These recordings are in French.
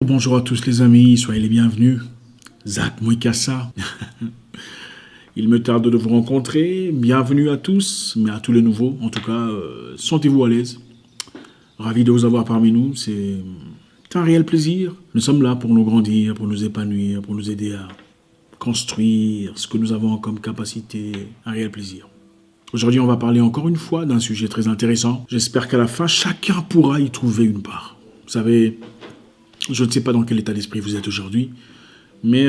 Bonjour à tous les amis, soyez les bienvenus. Zach Mouikassa. Il me tarde de vous rencontrer. Bienvenue à tous, mais à tous les nouveaux. En tout cas, sentez-vous à l'aise. Ravi de vous avoir parmi nous. C'est un réel plaisir. Nous sommes là pour nous grandir, pour nous épanouir, pour nous aider à construire ce que nous avons comme capacité. Un réel plaisir. Aujourd'hui, on va parler encore une fois d'un sujet très intéressant. J'espère qu'à la fin, chacun pourra y trouver une part. Vous savez, je ne sais pas dans quel état d'esprit vous êtes aujourd'hui, mais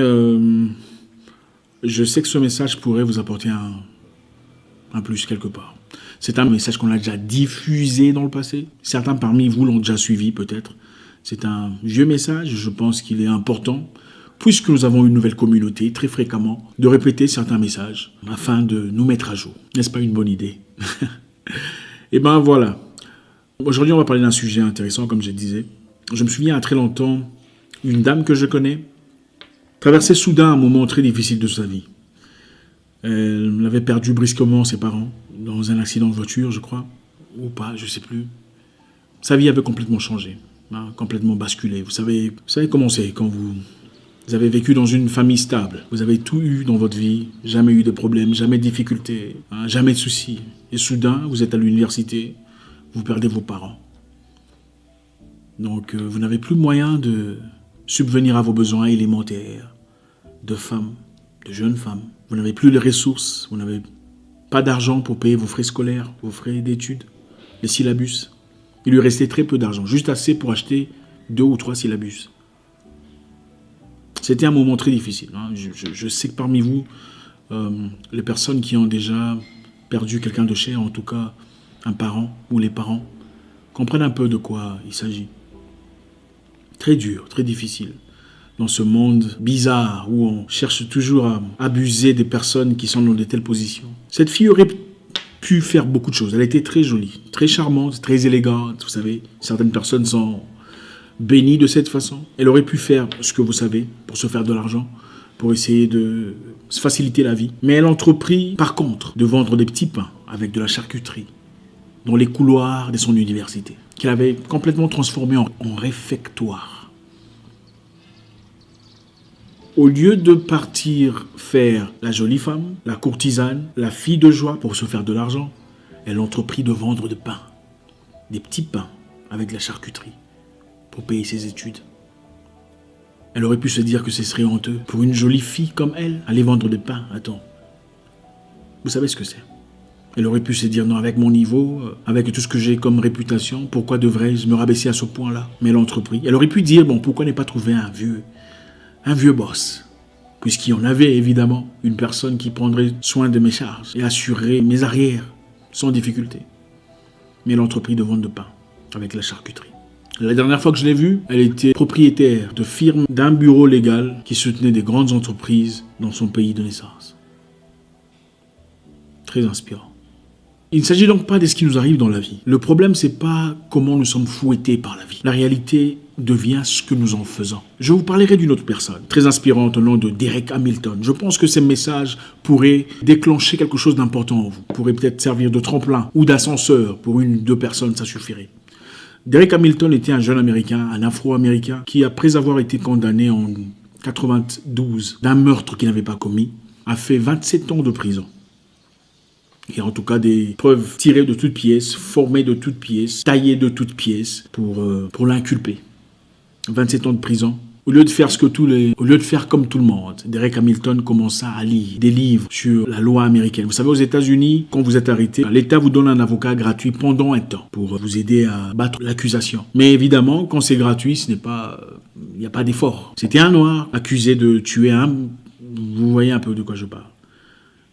je sais que ce message pourrait vous apporter un plus quelque part. C'est un message qu'on a déjà diffusé dans le passé. Certains parmi vous l'ont déjà suivi peut-être. C'est un vieux message, je pense qu'il est important, puisque nous avons une nouvelle communauté très fréquemment, de répéter certains messages afin de nous mettre à jour. N'est-ce pas une bonne idée? Et ben voilà. Aujourd'hui, on va parler d'un sujet intéressant, comme je disais. Je me souviens, il y a très longtemps, une dame que je connais traversait soudain un moment très difficile de sa vie. Elle avait perdu brusquement ses parents dans un accident de voiture, je crois, ou pas, je ne sais plus. Sa vie avait complètement changé, complètement basculé. Vous savez comment c'est quand vous avez vécu dans une famille stable. Vous avez tout eu dans votre vie, jamais eu de problème, jamais de difficultés, jamais de soucis. Et soudain, vous êtes à l'université, vous perdez vos parents. Donc, vous n'avez plus moyen de subvenir à vos besoins élémentaires de femmes, de jeunes femmes. Vous n'avez plus les ressources, vous n'avez pas d'argent pour payer vos frais scolaires, vos frais d'études, les syllabus. Il lui restait très peu d'argent, juste assez pour acheter 2 ou 3 syllabus. C'était un moment très difficile. Je sais que parmi vous, les personnes qui ont déjà perdu quelqu'un de cher, en tout cas un parent ou les parents, comprennent un peu de quoi il s'agit. Très dur, très difficile. Dans ce monde bizarre où on cherche toujours à abuser des personnes qui sont dans de telles positions. Cette fille aurait pu faire beaucoup de choses. Elle était très jolie, très charmante, très élégante. Vous savez, certaines personnes sont bénies de cette façon. Elle aurait pu faire ce que vous savez pour se faire de l'argent, pour essayer de se faciliter la vie. Mais elle entreprit, par contre, de vendre des petits pains avec de la charcuterie dans les couloirs de son université, qu'elle avait complètement transformé en réfectoire. Au lieu de partir faire la jolie femme, la courtisane, la fille de joie pour se faire de l'argent, elle entreprit de vendre des pains, des petits pains avec de la charcuterie pour payer ses études. Elle aurait pu se dire que ce serait honteux pour une jolie fille comme elle aller vendre des pains. Attends, vous savez ce que c'est? Elle aurait pu se dire, non, avec mon niveau, avec tout ce que j'ai comme réputation, pourquoi devrais-je me rabaisser à ce point-là? Mais elle a entrepris. Elle aurait pu dire, bon, pourquoi ne pas trouver un vieux boss? Puisqu'il y en avait, évidemment, une personne qui prendrait soin de mes charges et assurerait mes arrières sans difficulté. Mais elle a entrepris de vendre de pain avec la charcuterie. La dernière fois que je l'ai vue, elle était propriétaire de firme d'un bureau légal qui soutenait des grandes entreprises dans son pays de naissance. Très inspirant. Il ne s'agit donc pas de ce qui nous arrive dans la vie. Le problème, c'est pas comment nous sommes fouettés par la vie. La réalité devient ce que nous en faisons. Je vous parlerai d'une autre personne, très inspirante au nom de Derek Hamilton. Je pense que ces messages pourraient déclencher quelque chose d'important en vous. Pourraient peut-être servir de tremplin ou d'ascenseur pour 1 ou 2 personnes, ça suffirait. Derek Hamilton était un jeune Américain, un Afro-Américain, qui, après avoir été condamné en 92 d'un meurtre qu'il n'avait pas commis, a fait 27 ans de prison. Et en tout cas des preuves tirées de toutes pièces, formées de toutes pièces, taillées de toutes pièces pour l'inculper. 27 ans de prison. Au lieu de faire comme tout le monde, Derek Hamilton commença à lire des livres sur la loi américaine. Vous savez, aux États-Unis, quand vous êtes arrêté, l'État vous donne un avocat gratuit pendant un temps pour vous aider à battre l'accusation. Mais évidemment, quand c'est gratuit, il n'y a pas d'effort. C'était un noir accusé de tuer vous voyez un peu de quoi je parle.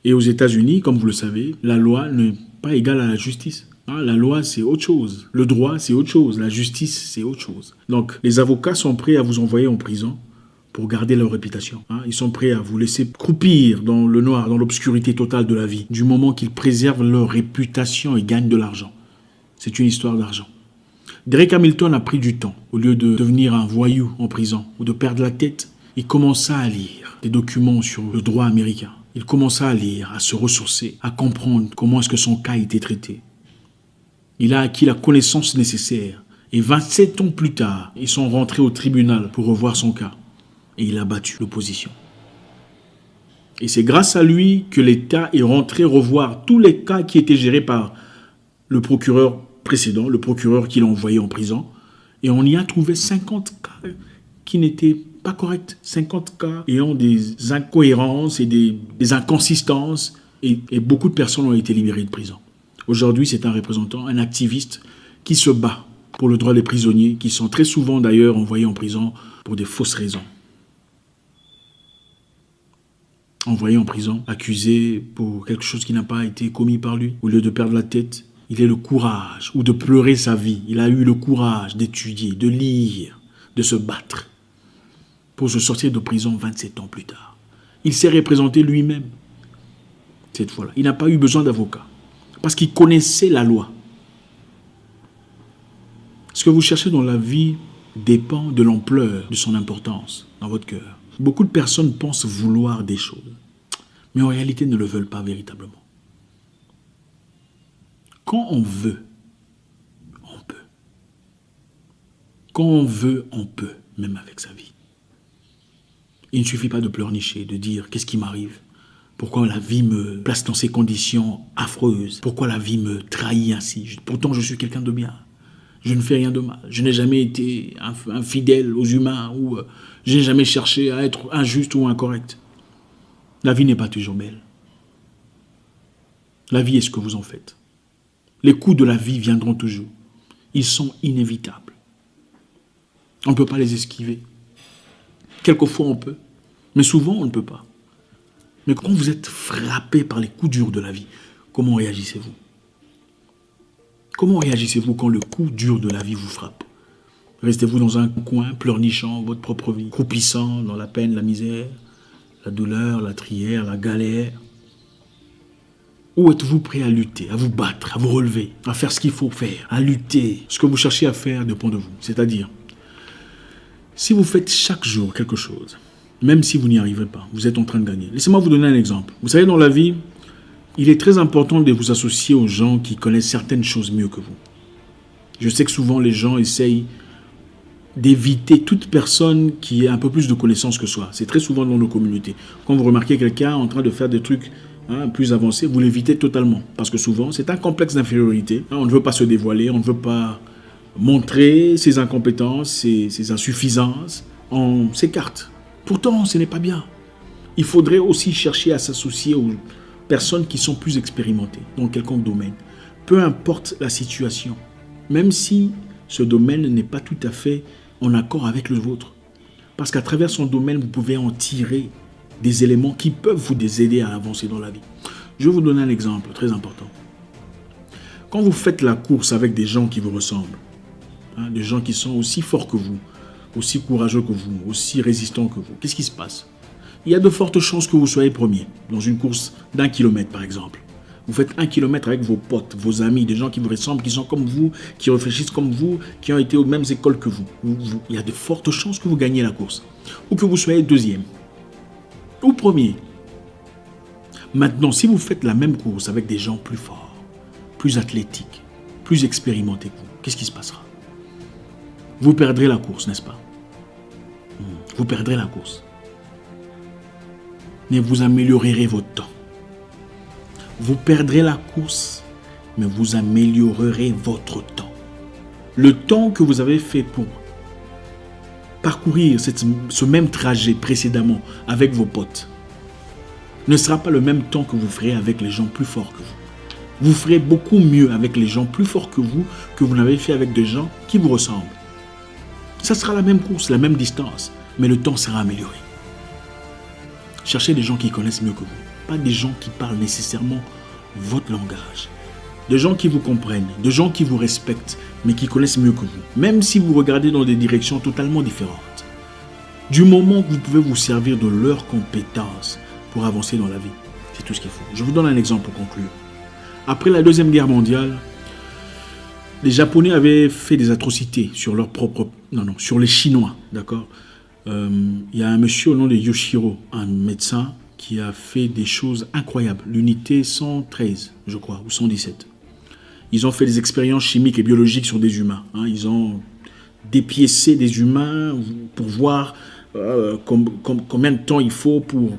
Et aux États-Unis, comme vous le savez, la loi n'est pas égale à la justice. La loi, c'est autre chose. Le droit, c'est autre chose. La justice, c'est autre chose. Donc, les avocats sont prêts à vous envoyer en prison pour garder leur réputation. Ils sont prêts à vous laisser croupir dans le noir, dans l'obscurité totale de la vie, du moment qu'ils préservent leur réputation et gagnent de l'argent. C'est une histoire d'argent. Derek Hamilton a pris du temps. Au lieu de devenir un voyou en prison ou de perdre la tête, il commença à lire des documents sur le droit américain. Il commença à lire, à se ressourcer, à comprendre comment est-ce que son cas était traité. Il a acquis la connaissance nécessaire Et 27 ans plus tard, ils sont rentrés au tribunal pour revoir son cas. Et il a battu l'opposition. Et c'est grâce à lui que l'État est rentré revoir tous les cas qui étaient gérés par le procureur précédent, le procureur qui l'a envoyé en prison. Et on y a trouvé 50 cas qui n'étaient pas corrects. 50 cas ayant des incohérences et des inconsistances. Et beaucoup de personnes ont été libérées de prison. Aujourd'hui, c'est un représentant, un activiste qui se bat pour le droit des prisonniers, qui sont très souvent d'ailleurs envoyés en prison pour des fausses raisons. Envoyé en prison, accusé pour quelque chose qui n'a pas été commis par lui. Au lieu de perdre la tête, il a le courage, ou de pleurer sa vie. Il a eu le courage d'étudier, de lire, de se battre, pour se sortir de prison 27 ans plus tard. Il s'est représenté lui-même, cette fois-là. Il n'a pas eu besoin d'avocat, parce qu'il connaissait la loi. Ce que vous cherchez dans la vie dépend de l'ampleur de son importance dans votre cœur. Beaucoup de personnes pensent vouloir des choses, mais en réalité ne le veulent pas véritablement. Quand on veut, on peut. Quand on veut, on peut, même avec sa vie. Il ne suffit pas de pleurnicher, de dire « qu'est-ce qui m'arrive ? Pourquoi la vie me place dans ces conditions affreuses ? Pourquoi la vie me trahit ainsi ? Pourtant, je suis quelqu'un de bien. Je ne fais rien de mal. Je n'ai jamais été infidèle aux humains ou je n'ai jamais cherché à être injuste ou incorrect. » La vie n'est pas toujours belle. La vie est ce que vous en faites. Les coups de la vie viendront toujours. Ils sont inévitables. On ne peut pas les esquiver. Quelquefois on peut, mais souvent on ne peut pas. Mais quand vous êtes frappé par les coups durs de la vie, comment réagissez-vous ? Comment réagissez-vous quand le coup dur de la vie vous frappe ? Restez-vous dans un coin, pleurnichant votre propre vie, croupissant dans la peine, la misère, la douleur, la trière, la galère ? Ou êtes-vous prêt à lutter, à vous battre, à vous relever, à faire ce qu'il faut faire, à lutter ? Ce que vous cherchez à faire dépend de vous. C'est-à-dire, si vous faites chaque jour quelque chose, même si vous n'y arriverez pas, vous êtes en train de gagner. Laissez-moi vous donner un exemple. Vous savez, dans la vie, il est très important de vous associer aux gens qui connaissent certaines choses mieux que vous. Je sais que souvent les gens essayent d'éviter toute personne qui ait un peu plus de connaissances que soi. C'est très souvent dans nos communautés. Quand vous remarquez quelqu'un en train de faire des trucs plus avancés, vous l'évitez totalement. Parce que souvent, c'est un complexe d'infériorité. On ne veut pas se dévoiler, on ne veut pas montrer ses incompétences, ses insuffisances. On s'écarte. Pourtant, ce n'est pas bien. Il faudrait aussi chercher à s'associer aux personnes qui sont plus expérimentées dans quelconque domaine. Peu importe la situation. Même si ce domaine n'est pas tout à fait en accord avec le vôtre. Parce qu'à travers son domaine, vous pouvez en tirer des éléments qui peuvent vous aider à avancer dans la vie. Je vais vous donner un exemple très important. Quand vous faites la course avec des gens qui vous ressemblent, des gens qui sont aussi forts que vous, aussi courageux que vous, aussi résistants que vous, qu'est-ce qui se passe ? Il y a de fortes chances que vous soyez premier, dans une course d'1 kilomètre par exemple. Vous faites 1 kilomètre avec vos potes, vos amis, des gens qui vous ressemblent, qui sont comme vous, qui réfléchissent comme vous, qui ont été aux mêmes écoles que vous. Il y a de fortes chances que vous gagnez la course. Ou que vous soyez deuxième. Ou premier. Maintenant, si vous faites la même course avec des gens plus forts, plus athlétiques, plus expérimentés que vous, qu'est-ce qui se passera ? Vous perdrez la course, n'est-ce pas ? Vous perdrez la course. Mais vous améliorerez votre temps. Vous perdrez la course, mais vous améliorerez votre temps. Le temps que vous avez fait pour parcourir ce même trajet précédemment avec vos potes ne sera pas le même temps que vous ferez avec les gens plus forts que vous. Vous ferez beaucoup mieux avec les gens plus forts que vous n'avez fait avec des gens qui vous ressemblent. Ça sera la même course, la même distance, mais le temps sera amélioré. Cherchez des gens qui connaissent mieux que vous, pas des gens qui parlent nécessairement votre langage. Des gens qui vous comprennent, des gens qui vous respectent, mais qui connaissent mieux que vous, même si vous regardez dans des directions totalement différentes. Du moment que vous pouvez vous servir de leurs compétences pour avancer dans la vie, c'est tout ce qu'il faut. Je vous donne un exemple pour conclure. Après la Deuxième Guerre mondiale, les Japonais avaient fait des atrocités sur sur les Chinois, d'accord ? Il y a un monsieur au nom de Yoshiro, un médecin, qui a fait des choses incroyables. L'unité 113, je crois, ou 117. Ils ont fait des expériences chimiques et biologiques sur des humains. Hein. Ils ont dépiécé des humains pour voir combien de temps il faut pour